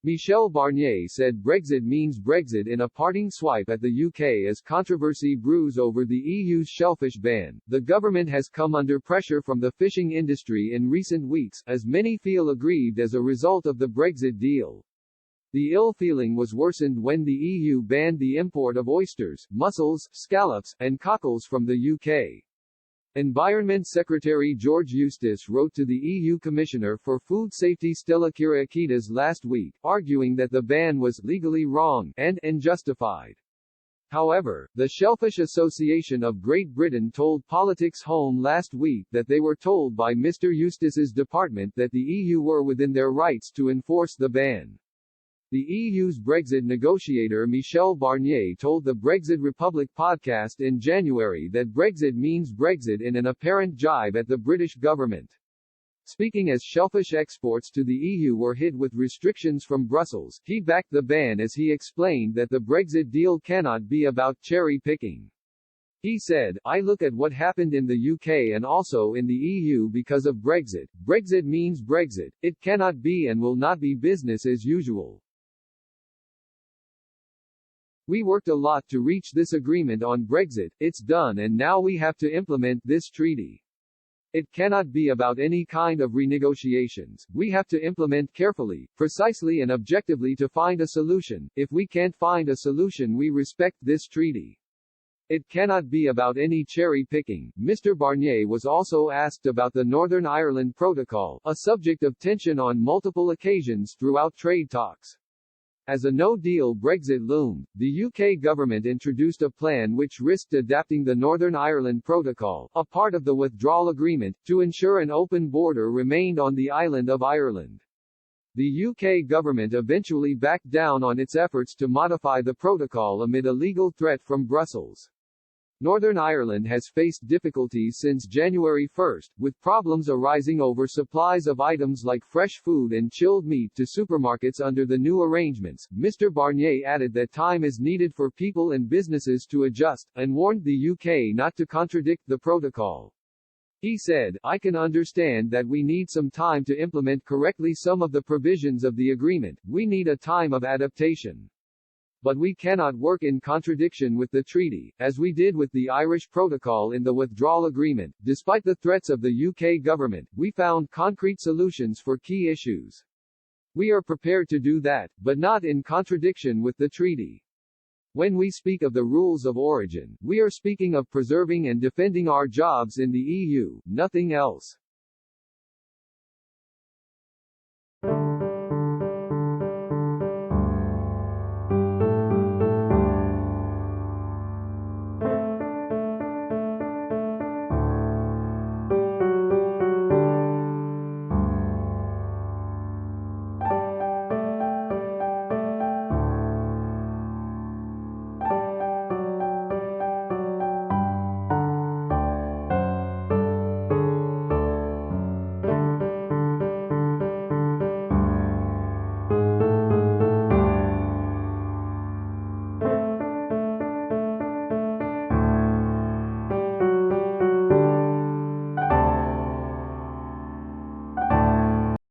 Michel Barnier said Brexit means Brexit in a parting swipe at the UK as controversy brews over the EU's shellfish ban. The government has come under pressure from the fishing industry in recent weeks, as many feel aggrieved as a result of the Brexit deal. The ill feeling was worsened when the EU banned the import of oysters, mussels, scallops, and cockles from the UK. Environment Secretary George Eustace wrote to the EU Commissioner for Food Safety Stella Kyriakides last week, arguing that the ban was legally wrong and unjustified. However, the Shellfish Association of Great Britain told Politics Home last week that they were told by Mr. Eustace's department that the EU were within their rights to enforce the ban. The EU's Brexit negotiator Michel Barnier told the Brexit Republic podcast in January that Brexit means Brexit in an apparent jibe at the British government. Speaking as shellfish exports to the EU were hit with restrictions from Brussels, he backed the ban as he explained that the Brexit deal cannot be about cherry-picking. He said, "I look at what happened in the UK and also in the EU because of Brexit. Brexit means Brexit. It cannot be and will not be business as usual. We worked a lot to reach this agreement on Brexit, it's done and now we have to implement this treaty. It cannot be about any kind of renegotiations, we have to implement carefully, precisely and objectively to find a solution. If we can't find a solution we respect this treaty. It cannot be about any cherry-picking." Mr. Barnier was also asked about the Northern Ireland Protocol, a subject of tension on multiple occasions throughout trade talks. As a no-deal Brexit loomed, the UK government introduced a plan which risked adapting the Northern Ireland Protocol, a part of the withdrawal agreement, to ensure an open border remained on the island of Ireland. The UK government eventually backed down on its efforts to modify the protocol amid a legal threat from Brussels. Northern Ireland has faced difficulties since January 1, with problems arising over supplies of items like fresh food and chilled meat to supermarkets under the new arrangements. Mr. Barnier added that time is needed for people and businesses to adjust, and warned the UK not to contradict the protocol. He said, "I can understand that we need some time to implement correctly some of the provisions of the agreement, we need a time of adaptation. But we cannot work in contradiction with the treaty, as we did with the Irish Protocol in the withdrawal agreement. Despite the threats of the UK government, we found concrete solutions for key issues. We are prepared to do that, but not in contradiction with the treaty. When we speak of the rules of origin, we are speaking of preserving and defending our jobs in the EU, nothing else."